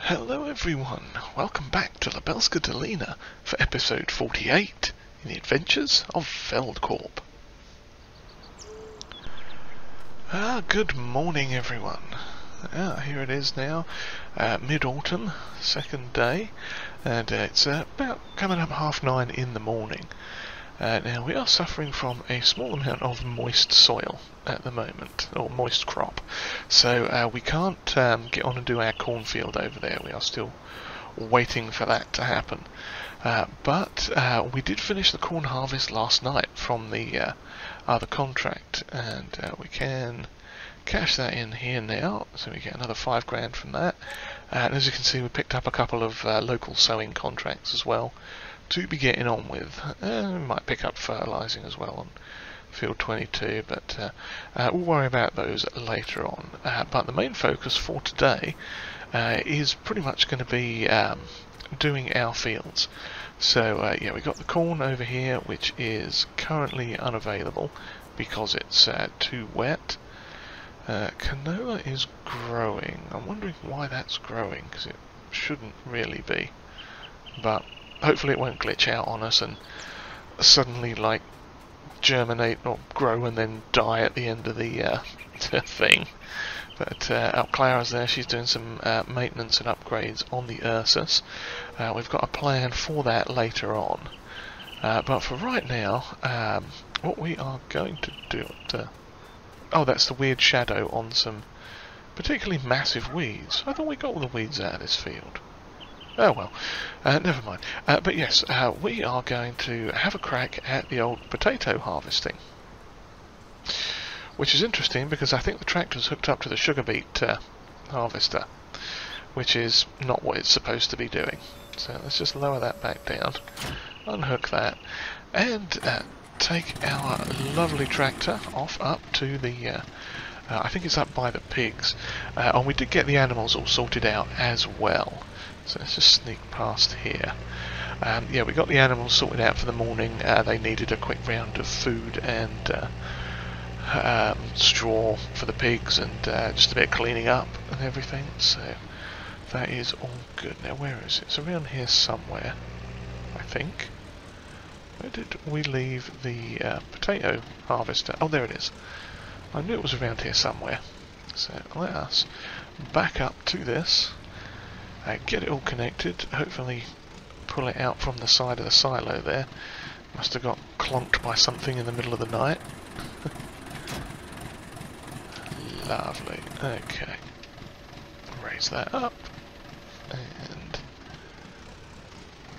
Hello everyone, welcome back to Lubelska Dolina for episode 48 in the adventures of Feldkorp. Good morning everyone. Here it is now, mid-autumn, second day, and it's about coming up 9:30 in the morning. Now we are suffering from a small amount of moist soil at the moment, or moist crop, so we can't get on and do our cornfield over there. We are still waiting for that to happen. But we did finish the corn harvest last night from the other contract, and we can cash that in here now, so we get another $5,000 from that. And as you can see, we picked up a couple of local sowing contracts as well to be getting on with. We might pick up fertilising as well on field 22, but we'll worry about those later on. But the main focus for today is pretty much going to be doing our fields. So yeah, we got the corn over here, which is currently unavailable because it's too wet. Canola is growing. I'm wondering why that's growing, because it shouldn't really be, but hopefully it won't glitch out on us and suddenly like germinate or grow and then die at the end of the thing. But Clara's there, she's doing some maintenance and upgrades on the RajotGPLAY. We've got a plan for that later on. But for right now, what we are going to do... oh, that's the weird shadow on some particularly massive weeds. I thought we got all the weeds out of this field. Oh well, never mind. But yes, we are going to have a crack at the old potato harvesting. Which is interesting because I think the tractor's hooked up to the sugar beet harvester, which is not what it's supposed to be doing. So let's just lower that back down, unhook that, and take our lovely tractor off up to the... I think it's up by the pigs. And we did get the animals all sorted out as well. So let's just sneak past here. Yeah, we got the animals sorted out for the morning. They needed a quick round of food and straw for the pigs, and just a bit of cleaning up and everything. So that is all good. Now where is it? It's around here somewhere, I think. Where did we leave the potato harvester? Oh, there it is. I knew it was around here somewhere. So let us back up to this. Get it all connected, hopefully pull it out from the side of the silo there. Must have got clonked by something in the middle of the night. Lovely. Okay. Raise that up. And...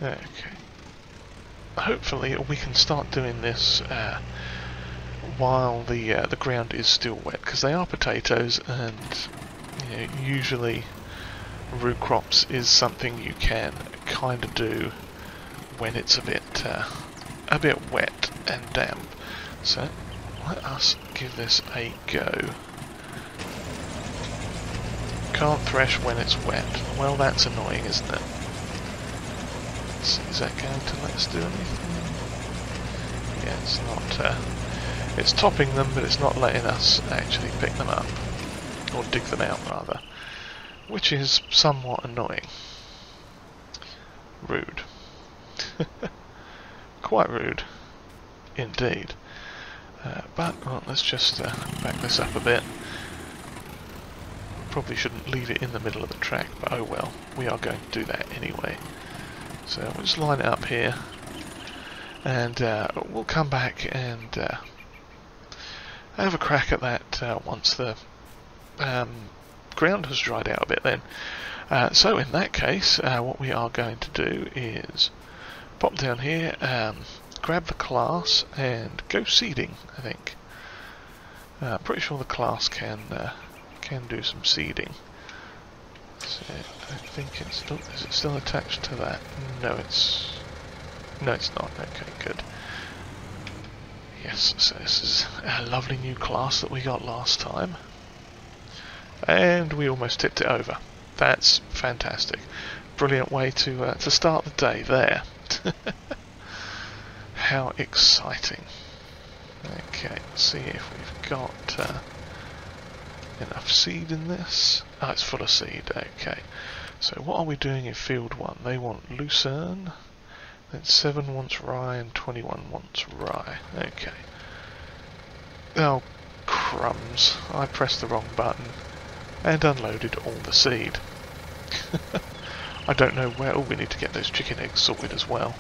okay. Hopefully we can start doing this while the ground is still wet, because they are potatoes, and you know, usually root crops is something you can kind of do when it's a bit wet and damp. So let us give this a go. Can't thresh when it's wet. Well, that's annoying, isn't it? Let's see, is that going to let us do anything? Yeah, it's not. It's topping them, but it's not letting us actually pick them up, or dig them out rather, which is somewhat annoying. Rude. Quite rude, indeed. But well, let's just back this up a bit. Probably shouldn't leave it in the middle of the track, but oh well, we are going to do that anyway. So we'll just line it up here, and we'll come back and have a crack at that once the ground has dried out a bit then. So in that case, what we are going to do is pop down here, grab the class and go seeding, I think. Pretty sure the class can do some seeding. So I think it's still, is it still attached to that? No, it's not. Okay, good. Yes, so this is a lovely new class that we got last time. And we almost tipped it over. That's fantastic. Brilliant way to start the day there. How exciting. Okay, let's see if we've got enough seed in this. Oh, it's full of seed. Okay. So what are we doing in field 1? They want lucerne, then 7 wants rye and 21 wants rye. Okay. Oh, crumbs. I pressed the wrong button and unloaded all the seed. I don't know where... Oh, we need to get those chicken eggs sorted as well.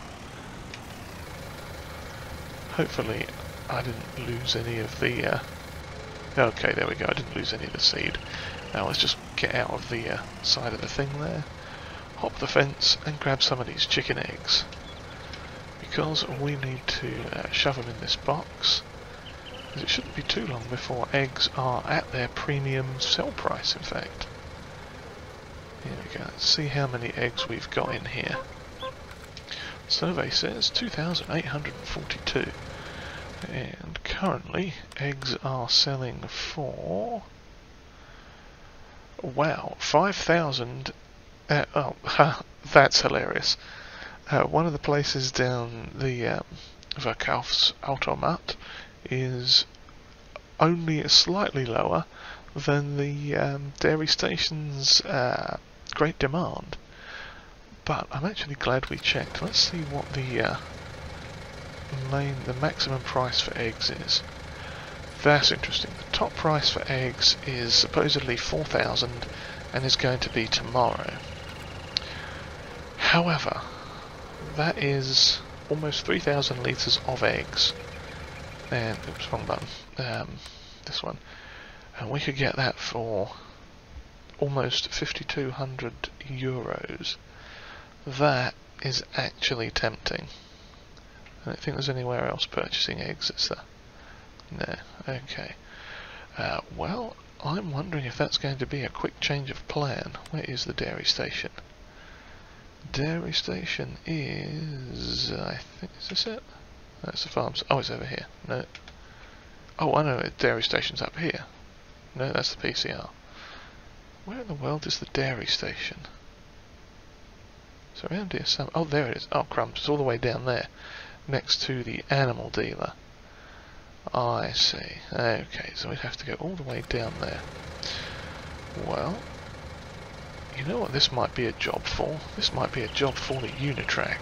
Hopefully I didn't lose any of the... Okay, there we go. I didn't lose any of the seed. Now let's just get out of the side of the thing there, hop the fence and grab some of these chicken eggs. Because we need to shove them in this box. It shouldn't be too long before eggs are at their premium sell price, in fact. Here we go, let's see how many eggs we've got in here. Survey says 2,842. And currently, eggs are selling for... Wow, 5,000... that's hilarious. One of the places down the Verkaufsautomat is only slightly lower than the dairy station's great demand. But I'm actually glad we checked. Let's see what the maximum price for eggs is. That's interesting. The top price for eggs is supposedly 4,000 and is going to be tomorrow. However, that is almost 3,000 litres of eggs. And, oops, wrong button. This one. And we could get that for almost 5,200 euros. That is actually tempting. I don't think there's anywhere else purchasing eggs, is there? No. Okay. Well, I'm wondering if that's going to be a quick change of plan. Where is the dairy station? Dairy station is... I think, is this it? That's the farms. Oh, it's over here. No. Oh, I know, dairy station's up here. No, that's the PCR. Where in the world is the dairy station? So around here some... Oh, there it is. Oh, crumbs. It's all the way down there. Next to the animal dealer. I see. Okay, so we'd have to go all the way down there. Well, you know what this might be a job for? This might be a job for the Unitrack.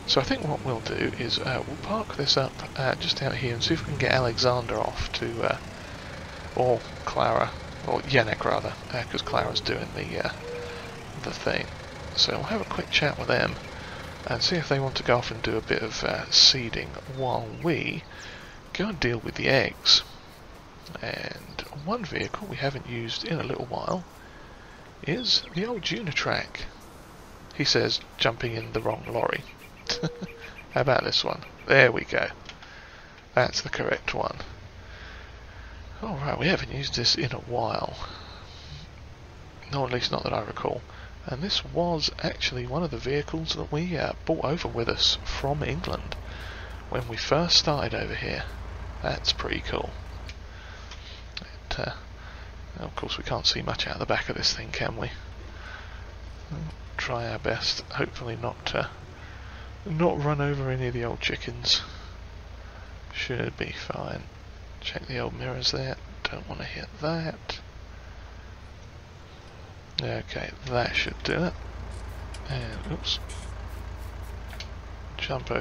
So I think what we'll do is we'll park this up just out here and see if we can get Alexander off to, or Clara, or Yannick rather, because Clara's doing the thing. So we'll have a quick chat with them and see if they want to go off and do a bit of seeding while we go and deal with the eggs. And one vehicle we haven't used in a little while is the old Unitrack. He says jumping in the wrong lorry. How about this one? There we go. That's the correct one. Alright, we haven't used this in a while. No, at least not that I recall. And this was actually one of the vehicles that we brought over with us from England when we first started over here. That's pretty cool. Of course we can't see much out of the back of this thing, can we? We'll try our best, hopefully not run over any of the old chickens. Should be fine. Check the old mirrors there, don't want to hit that. Okay, that should do it. And, oops. Jump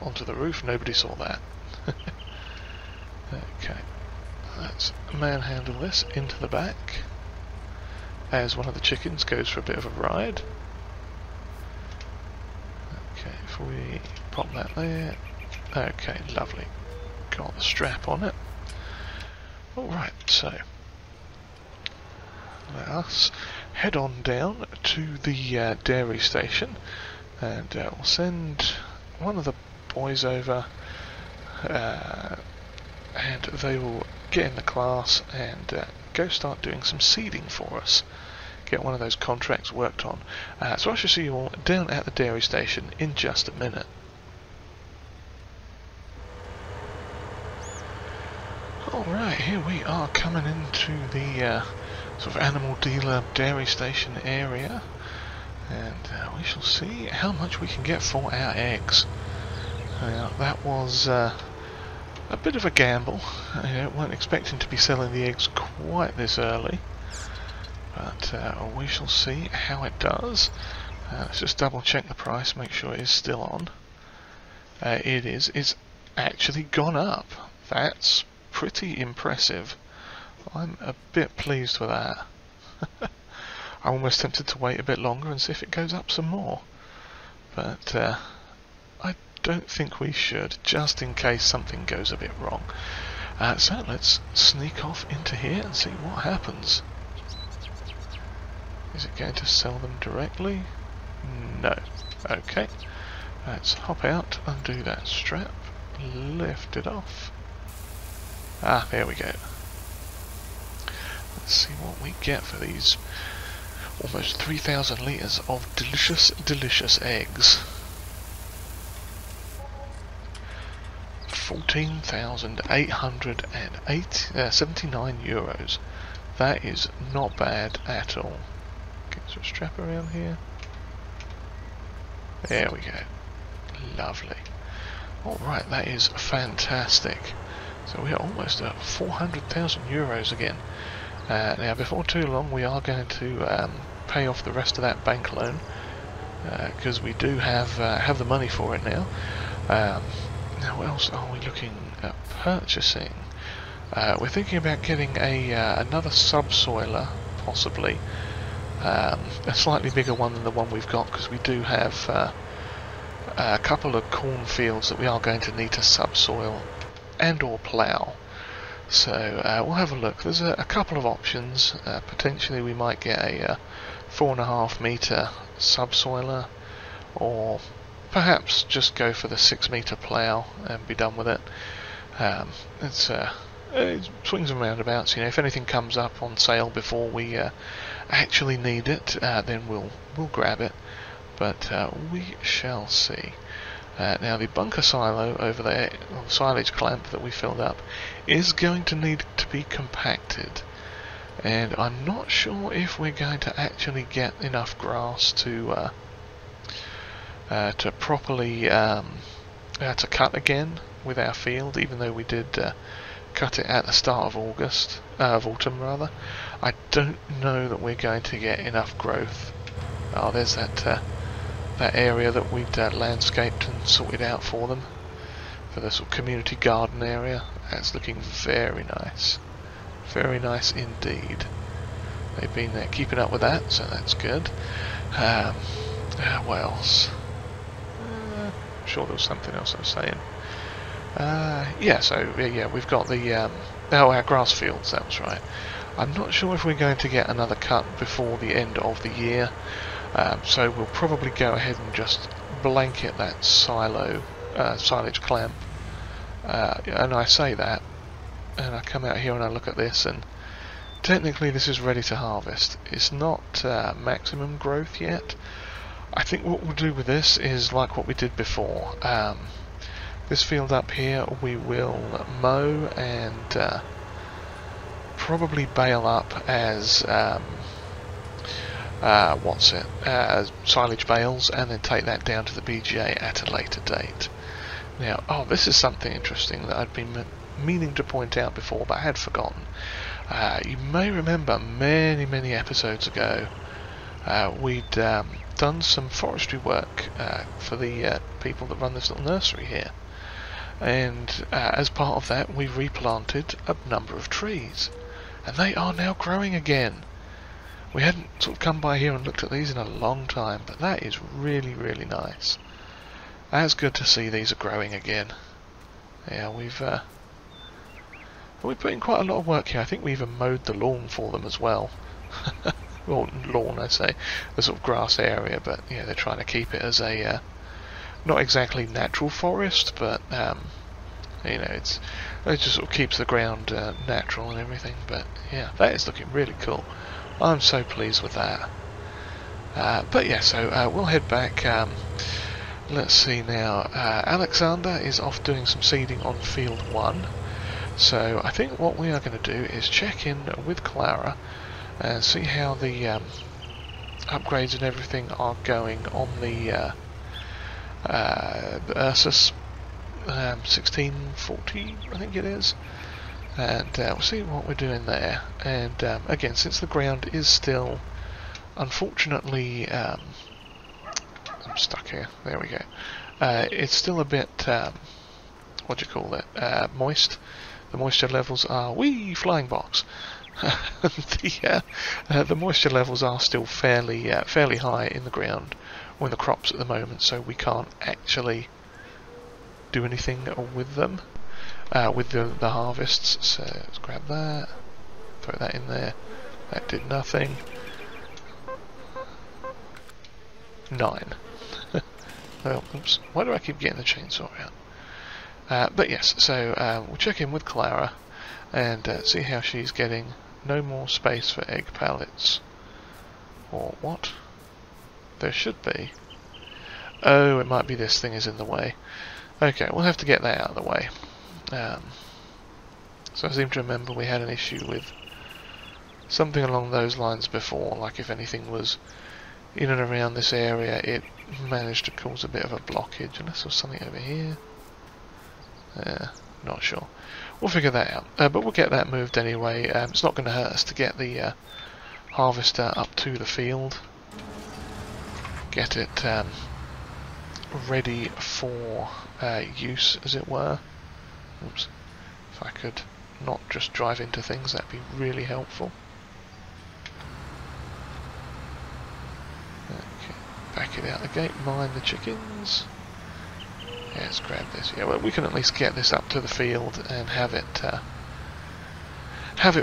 onto the roof, nobody saw that. Okay, let's manhandle this into the back as one of the chickens goes for a bit of a ride. Okay, if we pop that there. Okay, lovely. Got the strap on it. Alright, so let us head on down to the dairy station and we'll send one of the boys over and they will get in the class and go start doing some seeding for us. Get one of those contracts worked on. So I shall see you all down at the dairy station in just a minute. Alright, here we are coming into the sort of animal dealer dairy station area, and we shall see how much we can get for our eggs. That was a bit of a gamble. I weren't expecting to be selling the eggs quite this early, but we shall see how it does. Let's just double check the price, make sure it is still on. It is. It's actually gone up. That's pretty impressive. I'm a bit pleased with that. I'm almost tempted to wait a bit longer and see if it goes up some more. But I don't think we should, just in case something goes a bit wrong. So let's sneak off into here and see what happens. Is it going to sell them directly? No. Okay. Let's hop out, undo that strap, lift it off. Ah, there we go. Let's see what we get for these almost 3,000 litres of delicious, delicious eggs. 14,879 euros. That is not bad at all. Get some strap around here. There we go. Lovely. Alright, that is fantastic. So we are almost at 400,000 euros again. Now before too long we are going to pay off the rest of that bank loan, because we do have the money for it now. Now what else are we looking at purchasing? We're thinking about getting another subsoiler, possibly. A slightly bigger one than the one we've got, because we do have a couple of cornfields that we are going to need to subsoil and or plough. So we'll have a look. There's a couple of options. Potentially we might get a 4.5 metre subsoiler, or perhaps just go for the 6 metre plough and be done with it. It swings and roundabouts. You know, if anything comes up on sale before we actually need it, then we'll grab it. But we shall see. Now the bunker silo over there, or silage clamp that we filled up, is going to need to be compacted, and I'm not sure if we're going to actually get enough grass to properly to cut again with our field, even though we did cut it at the start of autumn rather. I don't know that we're going to get enough growth. Oh, there's that area that we'd landscaped and sorted out for them, for the sort of community garden area. That's looking very nice indeed. They've been keeping up with that, so that's good. What else? I'm sure there was something else I was saying. Yeah, we've got the our grass fields, that was right. I'm not sure if we're going to get another cut before the end of the year. So we'll probably go ahead and just blanket that silage clamp. And I say that, and I come out here and I look at this, and technically this is ready to harvest. It's not maximum growth yet. I think what we'll do with this is like what we did before. This field up here we will mow and probably bale up as silage bales, and then take that down to the BGA at a later date. Now, this is something interesting that I'd been meaning to point out before, but I had forgotten. You may remember many episodes ago, we'd done some forestry work for the people that run this little nursery here, and as part of that we replanted a number of trees, and they are now growing again. We hadn't sort of come by here and looked at these in a long time, but that is really nice. That's good to see these are growing again. Yeah, we've put in quite a lot of work here. I think we even mowed the lawn for them as well. Well, lawn I say, the sort of grass area, but yeah, they're trying to keep it as a not exactly natural forest, but you know, it just sort of keeps the ground natural and everything. But yeah, that is looking really cool. I'm so pleased with that. But yeah, so we'll head back. Let's see now. Alexander is off doing some seeding on field 1. So I think what we are going to do is check in with Clara and see how the upgrades and everything are going on the Ursus 1640, I think it is. and we'll see what we're doing there. And again, since the ground is still, unfortunately, I'm stuck here. There we go. It's still a bit, what do you call it? Moist. The moisture levels are flying box. The moisture levels are still fairly high in the ground or in the crops at the moment, so we can't actually do anything with them, with the harvests. So let's grab that, throw that in there. That did nothing. 9. Well, oops. Why do I keep getting the chainsaw out? But yes, so we'll check in with Clara and see how she's getting. No more space for egg pallets. Or what? There should be. Oh, it might be this thing is in the way. Okay, we'll have to get that out of the way. So I seem to remember we had an issue with something along those lines before, like if anything was in and around this area, it managed to cause a bit of a blockage. Unless there was something over here. Not sure. We'll figure that out. But we'll get that moved anyway. It's not going to hurt us to get the harvester up to the field. Get it ready for use, as it were. Oops. If I could not just drive into things, that'd be really helpful. Okay, back it out the gate, mind the chickens. Yeah, let's grab this. Yeah, well, we can at least get this up to the field and have it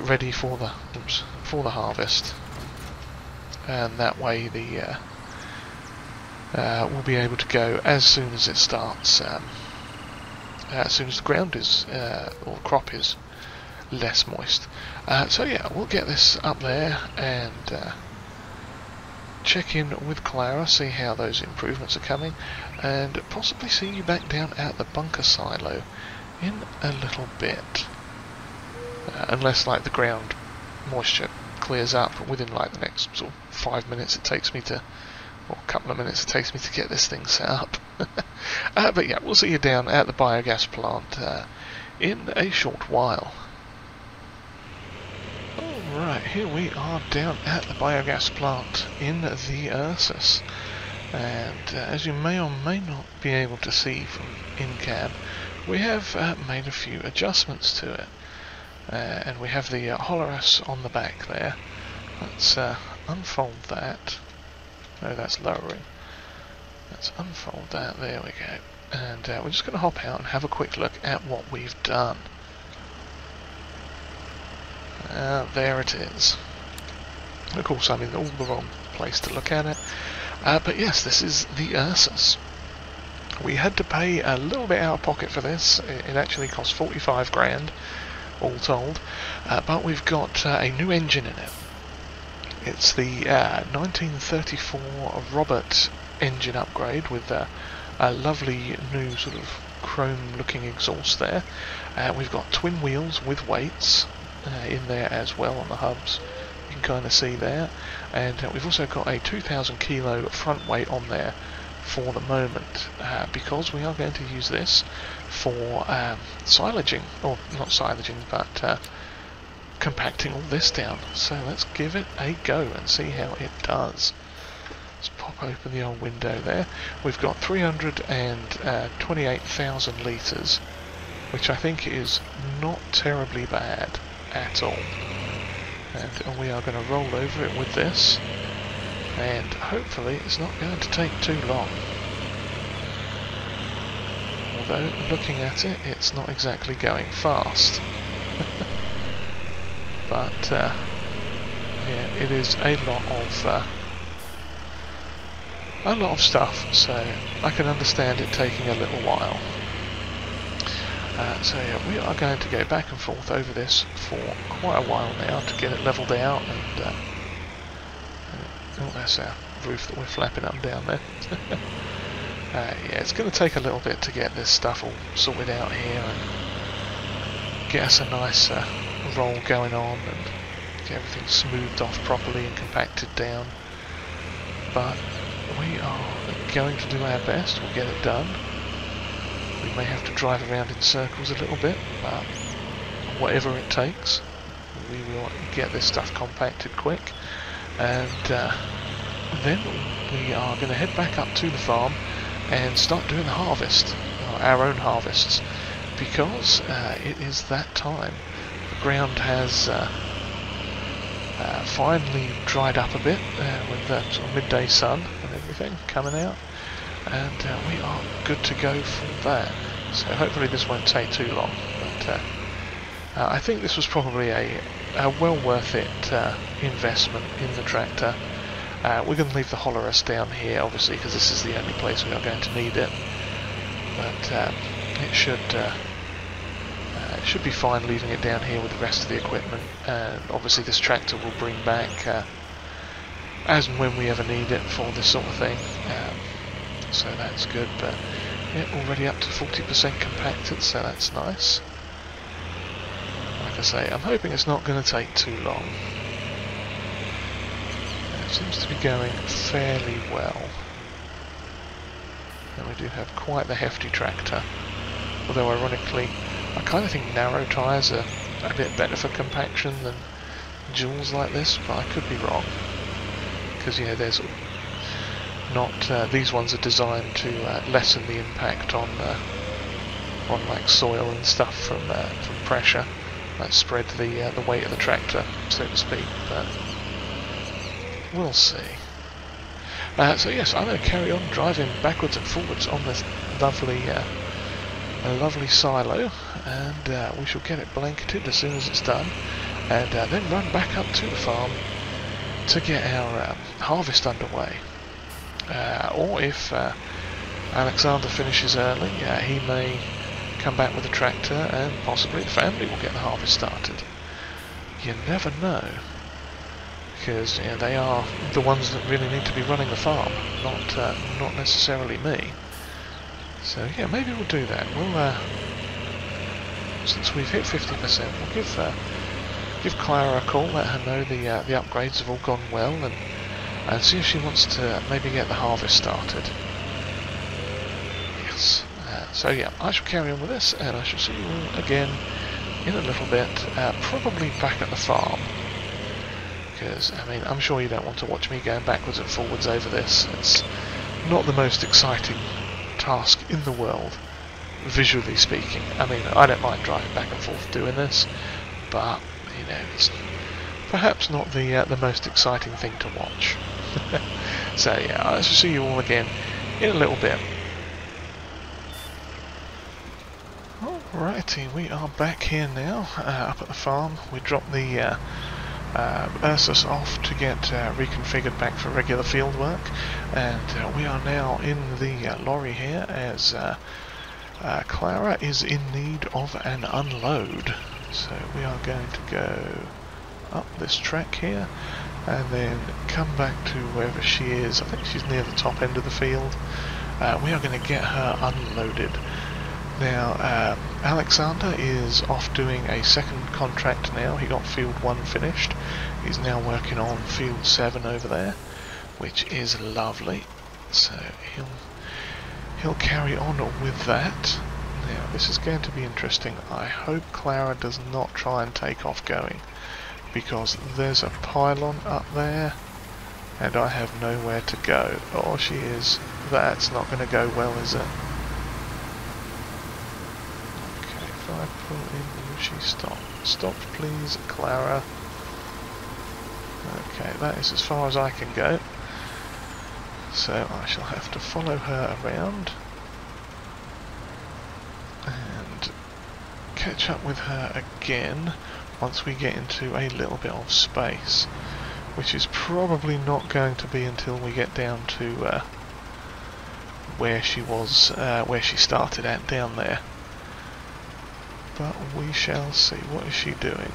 ready for the harvest, and that way the we'll be able to go as soon as it starts. As soon as the ground is or the crop is less moist. So yeah, we'll get this up there and check in with Clara, see how those improvements are coming, and possibly see you back down at the bunker silo in a little bit. Unless like the ground moisture clears up within like the next sort of 5 minutes it takes me to, or a couple of minutes it takes me to get this thing set up. But yeah, we'll see you down at the biogas plant in a short while. Right, here we are down at the biogas plant in the RajotGPLAY, and as you may or may not be able to see from in-cab, we have made a few adjustments to it, and we have the Holleras on the back there. Let's unfold that. No, that's lowering. Let's unfold that, there we go, and we're just going to hop out and have a quick look at what we've done. There it is. Of course, I'm in all the wrong place to look at it. But yes, this is the RajotGPLAY. We had to pay a little bit out of pocket for this. It actually cost 45 grand, all told. But we've got a new engine in it. It's the 1934 Robert engine upgrade with a lovely new sort of chrome-looking exhaust there. We've got twin wheels with weights in there as well on the hubs, you can kind of see there, and we've also got a 2,000 kilo front weight on there for the moment, because we are going to use this for silaging, or not silaging, but compacting all this down. So let's give it a go and see how it does. Let's pop open the old window there. We've got 328,000 litres, which I think is not terribly bad at all, and we are going to roll over it with this, and hopefully it's not going to take too long, although looking at it, it's not exactly going fast. But yeah, it is a lot of stuff, so I can understand it taking a little while. So yeah, we are going to go back and forth over this for quite a while now to get it levelled out, and oh, that's our roof that we're flapping up and down there. Yeah, it's going to take a little bit to get this stuff all sorted out here and get us a nice roll going on and get everything smoothed off properly and compacted down. But we are going to do our best. We'll get it done. We may have to drive around in circles a little bit, but whatever it takes. We will get this stuff compacted quick, and then we are going to head back up to the farm and start doing the harvest, our own harvests, because it is that time. The ground has finally dried up a bit with the sort of midday sun and everything coming out, and we are good to go for that. So hopefully this won't take too long, but I think this was probably a well worth it investment in the tractor. We're going to leave the Hollerus down here, obviously, because this is the only place we are going to need it. But it should be fine leaving it down here with the rest of the equipment. And obviously this tractor will bring back as and when we ever need it for this sort of thing. So that's good. But yeah, already up to 40% compacted, so that's nice. Like I say, I'm hoping it's not going to take too long. Seems to be going fairly well. And we do have quite the hefty tractor. Although ironically, I kind of think narrow tyres are a bit better for compaction than duals like this, but I could be wrong. Because, you know, there's not these ones are designed to lessen the impact on like soil and stuff from pressure, like spread the weight of the tractor, so to speak. But we'll see. So yes, I'm going to carry on driving backwards and forwards on this lovely silo, and we shall get it blanketed as soon as it's done, and then run back up to the farm to get our harvest underway. Or if Alexander finishes early, he may come back with a tractor, and possibly the family will get the harvest started. You never know. Because they are the ones that really need to be running the farm, not necessarily me. So yeah, maybe we'll do that. We'll since we've hit 50%, we'll give Clara a call, let her know the upgrades have all gone well, and see if she wants to maybe get the harvest started. Yes. So yeah, I shall carry on with this, and I shall see you all again in a little bit, probably back at the farm. Because, I mean, I'm sure you don't want to watch me going backwards and forwards over this. It's not the most exciting task in the world, visually speaking. I mean, I don't mind driving back and forth doing this, but, you know, it's perhaps not the most exciting thing to watch. So yeah, I shall see you all again in a little bit. Alrighty, we are back here now, up at the farm. We dropped the RajotGPLAY off to get reconfigured back for regular field work, and we are now in the lorry here as Clara is in need of an unload. So we are going to go up this track here and then come back to wherever she is. I think she's near the top end of the field. We are going to get her unloaded. Now, Alexander is off doing a second contract now. He got Field 1 finished. He's now working on Field 7 over there, which is lovely. So he'll carry on with that. Now, this is going to be interesting. I hope Clara does not try and take off going, because there's a pylon up there, and I have nowhere to go. Oh, she is. That's not going to go well, is it? I pull in, will she stop? Stop please, Clara. Okay, that is as far as I can go. So I shall have to follow her around and catch up with her again once we get into a little bit of space, which is probably not going to be until we get down to where she started at down there. But we shall see. What is she doing?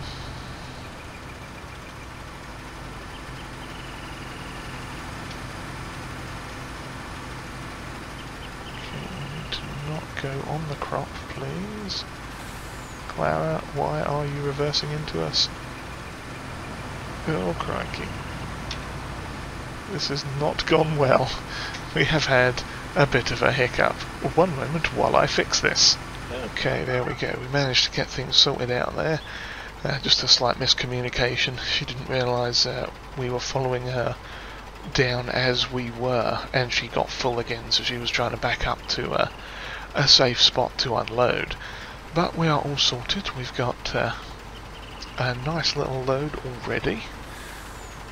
Okay, we need to not go on the crop, please. Clara, why are you reversing into us? Oh, crikey. This has not gone well. We have had a bit of a hiccup. One moment while I fix this. Okay, there we go. We managed to get things sorted out there. Just a slight miscommunication. She didn't realise we were following her down as we were, and she got full again, so she was trying to back up to a safe spot to unload. But we are all sorted. We've got a nice little load already.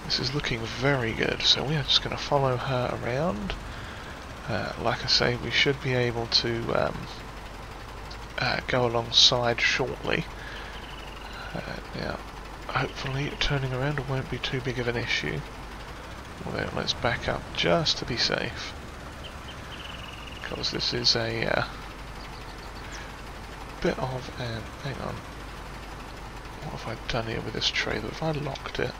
This is looking very good, so we are just going to follow her around. Like I say, we should be able to go alongside shortly. Now, hopefully turning around won't be too big of an issue. Although, let's back up just to be safe, because this is a bit of an... hang on. What have I done here with this trailer? Have I locked it?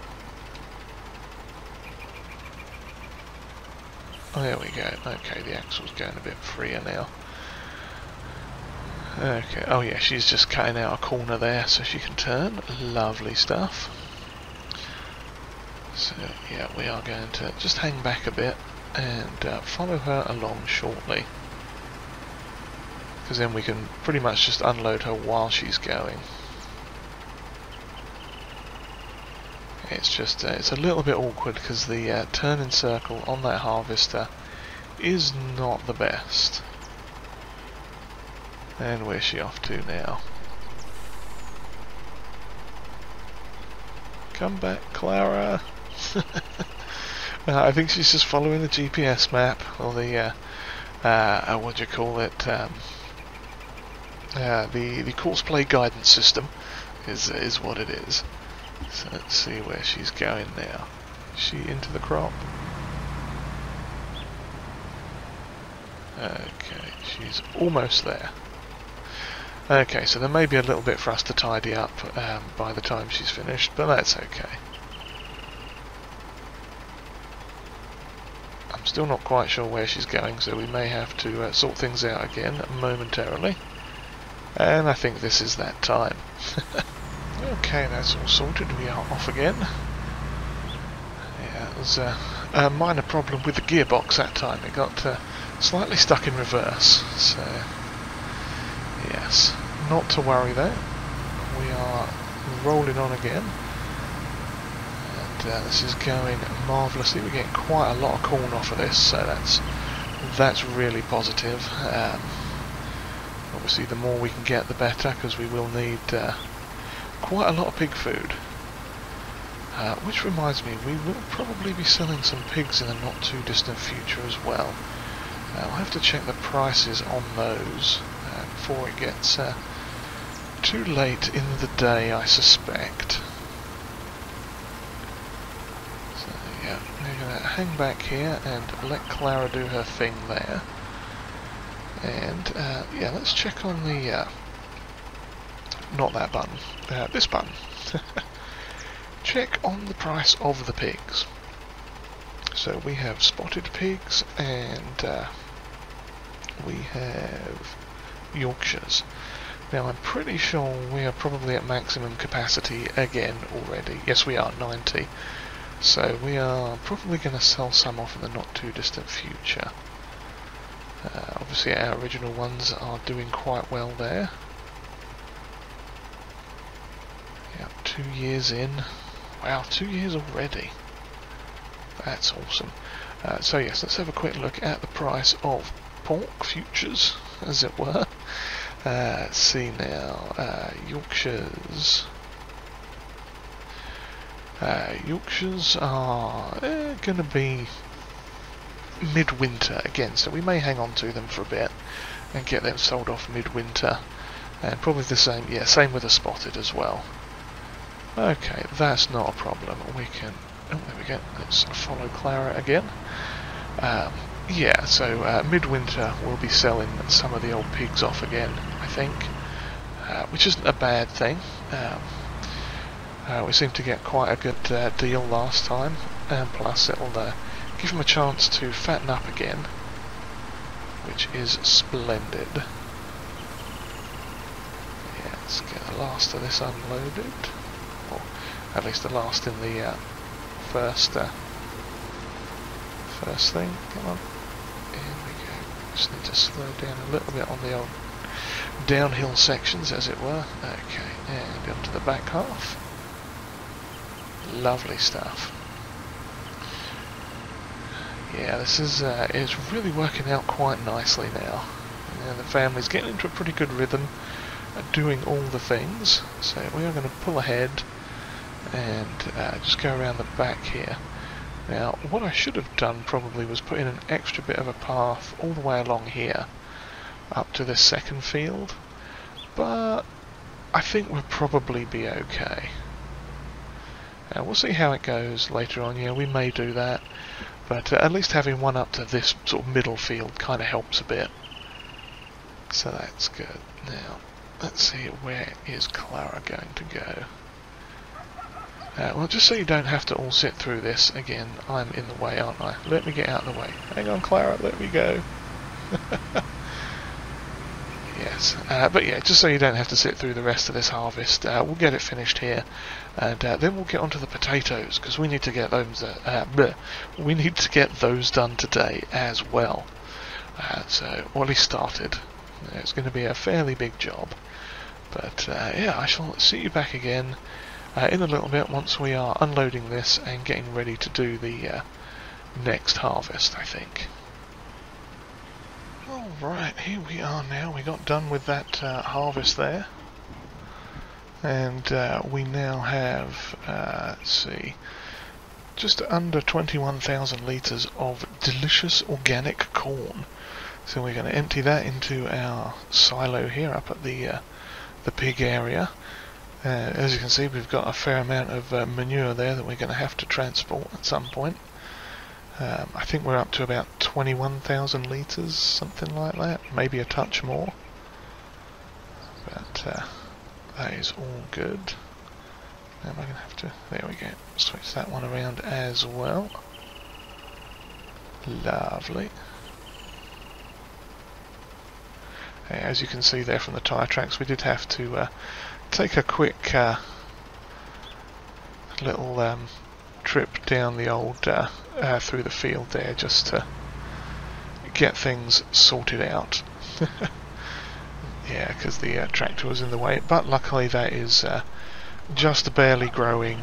Oh, there we go. Okay, the axle's going a bit freer now. Okay, oh yeah, she's just cutting out a corner there so she can turn. Lovely stuff. So yeah, we are going to just hang back a bit and follow her along shortly, because then we can pretty much just unload her while she's going. It's just it's a little bit awkward because the turning circle on that harvester is not the best. And where's she off to now? Come back, Clara! I think she's just following the GPS map, or the, what do you call it, the courseplay guidance system is what it is. So let's see where she's going now. Is she into the crop? Okay, she's almost there. Okay, so there may be a little bit for us to tidy up by the time she's finished, but that's okay. I'm still not quite sure where she's going, so we may have to sort things out again momentarily. And I think this is that time. Okay, that's all sorted. We are off again. Yeah, there's a minor problem with the gearbox that time. It got slightly stuck in reverse, so... yes, not to worry though. We are rolling on again, and this is going marvellously. We're getting quite a lot of corn off of this, so that's really positive. Obviously, the more we can get, the better, because we will need quite a lot of pig food. Which reminds me, we will probably be selling some pigs in the not too distant future as well. I'll have to check the prices on those before it gets too late in the day, I suspect. So yeah, we're going to hang back here and let Clara do her thing there. And yeah, let's check on the not that button, this button. Check on the price of the pigs. So we have spotted pigs and we have Yorkshires. Now I'm pretty sure we are probably at maximum capacity again already. Yes, we are, 90. So we are probably going to sell some off in the not too distant future. Obviously our original ones are doing quite well there. Yeah, 2 years in. Wow, 2 years already. That's awesome. So yes, let's have a quick look at the price of pork futures, as it were. Let's see now. Yorkshires. Yorkshires are going to be midwinter again, so we may hang on to them for a bit and get them sold off midwinter. And probably the same, yeah, same with the spotted as well. Okay, that's not a problem. We can... oh, there we go. Let's follow Clara again. Yeah, so midwinter we'll be selling some of the old pigs off again, I think, which isn't a bad thing. We seemed to get quite a good deal last time, and plus it'll give them a chance to fatten up again, which is splendid. Yeah, let's get the last of this unloaded, or at least the last in the first thing. Come on, here we go. Just need to slow down a little bit on the old downhill sections, as it were. Okay, and onto the back half. Lovely stuff. Yeah, this is really working out quite nicely now. The family's getting into a pretty good rhythm at doing all the things. So we are going to pull ahead and just go around the back here. Now, what I should have done probably was put in an extra bit of a path all the way along here up to this second field, but I think we'll probably be okay. We'll see how it goes later on. Yeah, we may do that, but at least having one up to this sort of middle field kind of helps a bit. So that's good. Now, let's see, where is Clara going to go? Well, just so you don't have to all sit through this again, I'm in the way, aren't I? Let me get out of the way. Hang on, Clara, let me go. Yes, but yeah, just so you don't have to sit through the rest of this harvest, we'll get it finished here, and then we'll get onto the potatoes, because we need to get those. We need to get those done today as well. So, or at least started. It's going to be a fairly big job, but yeah, I shall see you back again in a little bit once we are unloading this and getting ready to do the next harvest, I think. Alright, here we are now. We got done with that harvest there, and we now have, let's see, just under 21,000 litres of delicious organic corn. So we're going to empty that into our silo here up at the pig area. As you can see, we've got a fair amount of manure there that we're going to have to transport at some point. I think we're up to about 21,000 litres, something like that, maybe a touch more. But that is all good. Now am I going to have to, there we go, switch that one around as well. Lovely. As you can see there from the tyre tracks, we did have to take a quick little trip down the old through the field there just to get things sorted out. Yeah, because the tractor was in the way, but luckily that is just barely growing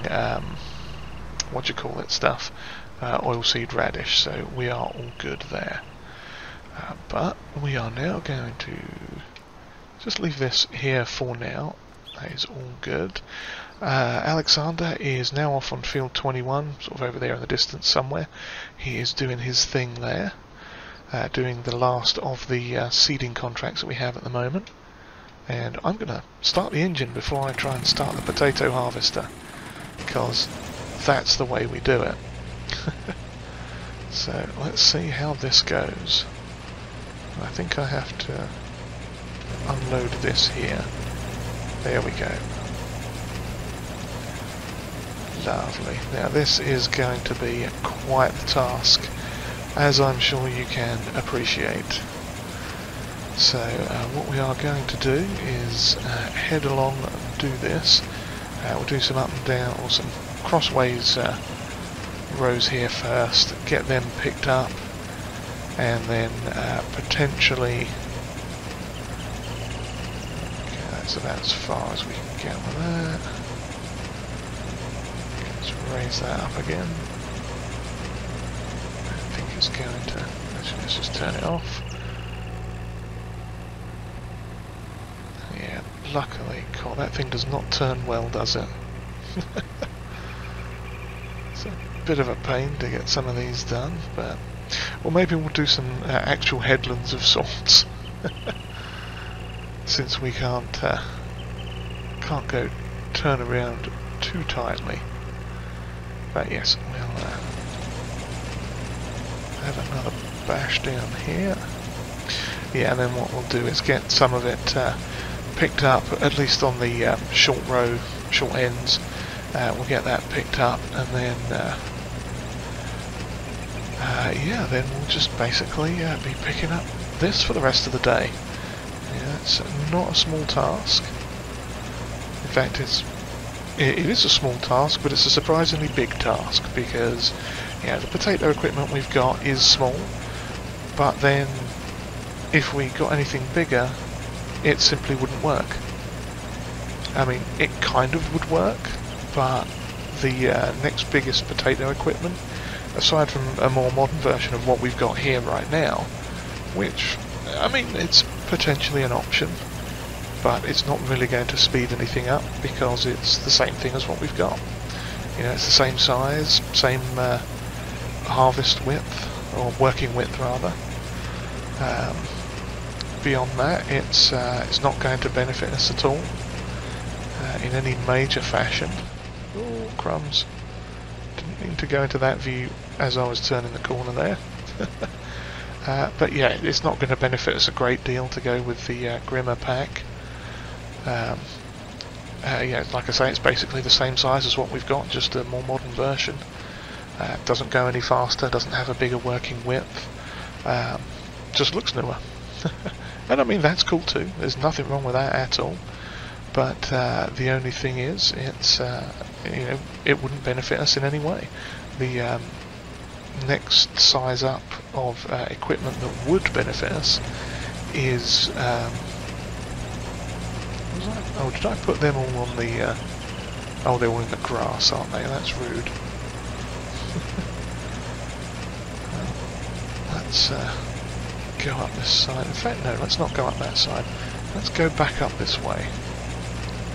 what do you call it stuff, oilseed radish, so we are all good there. But we are now going to just leave this here for now. That is all good. Alexander is now off on field 21, sort of over there in the distance somewhere. He is doing his thing there, doing the last of the seeding contracts that we have at the moment. And I'm going to start the engine before I try and start the potato harvester, because that's the way we do it. So let's see how this goes. I think I have to unload this here. There we go. Lovely. Now this is going to be quite the task, as I'm sure you can appreciate. So what we are going to do is head along and do this. We'll do some up and down, or some crossways rows here first, get them picked up, and then potentially, okay, that's about as far as we can get with that. Let's raise that up again. I think it's going to, actually let's just turn it off. Yeah, luckily, God, that thing does not turn well, does it? It's a bit of a pain to get some of these done, but or maybe we'll do some actual headlands of sorts, since we can't go turn around too tightly. But yes, we'll have another bash down here. Yeah, and then what we'll do is get some of it picked up, at least on the short ends. We'll get that picked up, and then yeah, then we'll just basically be picking up this for the rest of the day. Yeah, it's not a small task. In fact, it is a small task, but it's a surprisingly big task, because yeah, the potato equipment we've got is small, but then if we got anything bigger, it simply wouldn't work. I mean, it kind of would work, but the next biggest potato equipment, aside from a more modern version of what we've got here right now, which, I mean, it's potentially an option, but it's not really going to speed anything up because it's the same thing as what we've got. You know, it's the same size, same harvest width, or working width rather. Beyond that, it's not going to benefit us at all in any major fashion. Oh, crumbs. Didn't mean to go into that view as I was turning the corner there. But yeah, it's not going to benefit us a great deal to go with the Grimmer pack. Yeah, like I say, it's basically the same size as what we've got, just a more modern version. Doesn't go any faster, doesn't have a bigger working width, just looks newer. And I mean, that's cool too, there's nothing wrong with that at all. But the only thing is, it's you know, it wouldn't benefit us in any way. The next size up of equipment that would benefit us is oh, did I put them all on the oh, they're all in the grass, aren't they? That's rude. Let's go up this side. In fact, no, let's not go up that side. Let's go back up this way,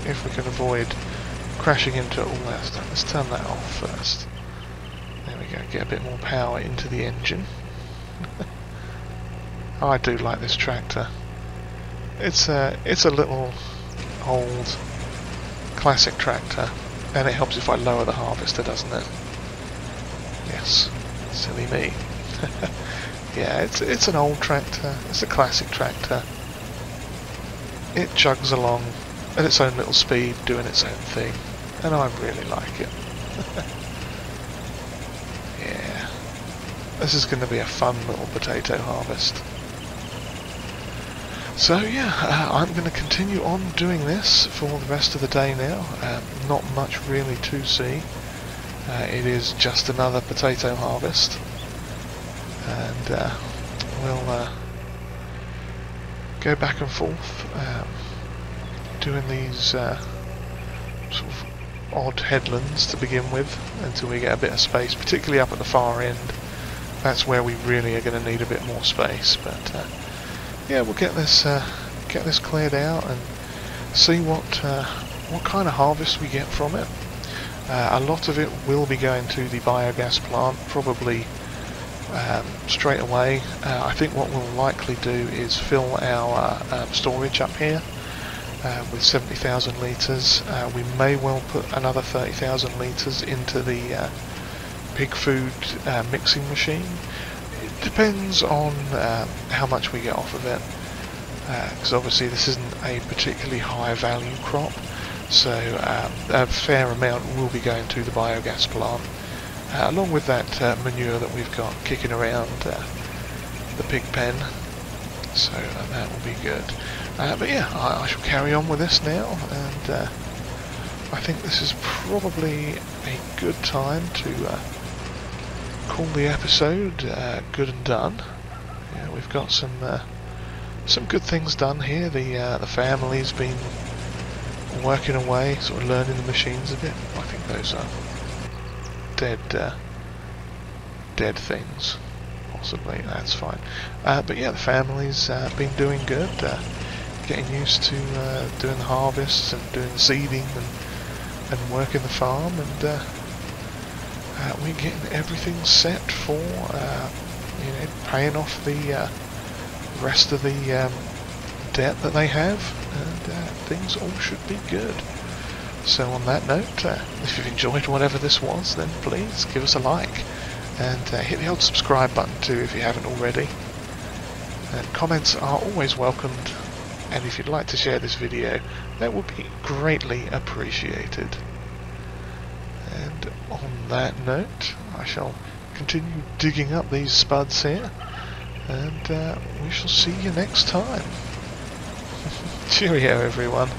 if we can avoid crashing into all that stuff. Let's turn that off first. There we go, get a bit more power into the engine. Oh, I do like this tractor. It's a little old classic tractor, and it helps if I lower the harvester, doesn't it? Yes, silly me. Yeah, it's an old tractor, it's a classic tractor. It chugs along at its own little speed, doing its own thing, and I really like it. Yeah, this is going to be a fun little potato harvest. So yeah, I'm going to continue on doing this for the rest of the day now. Not much really to see. It is just another potato harvest, and we'll go back and forth doing these sort of odd headlands to begin with until we get a bit of space, particularly up at the far end. That's where we really are going to need a bit more space, but yeah, we'll get this cleared out and see what kind of harvest we get from it. A lot of it will be going to the biogas plant, probably straight away. I think what we'll likely do is fill our storage up here with 70,000 litres. We may well put another 30,000 litres into the pig food mixing machine. It depends on how much we get off of it, because obviously this isn't a particularly high value crop, so a fair amount will be going to the biogas plant, along with that manure that we've got kicking around the pig pen, so that will be good. But yeah, I shall carry on with this now, and I think this is probably a good time to call the episode good and done. Yeah, we've got some good things done here. The family's been working away, sort of learning the machines a bit. I think those are dead things, possibly. That's fine. But yeah, the family's been doing good, getting used to doing the harvests and doing the seeding and working the farm, and we're getting everything set for you know, paying off the rest of the debt that they have, and things all should be good. So on that note, if you've enjoyed whatever this was, then please give us a like, and hit the old subscribe button too if you haven't already. And comments are always welcomed, and if you'd like to share this video, that would be greatly appreciated. And on that note, I shall continue digging up these spuds here, and we shall see you next time. Cheerio, everyone.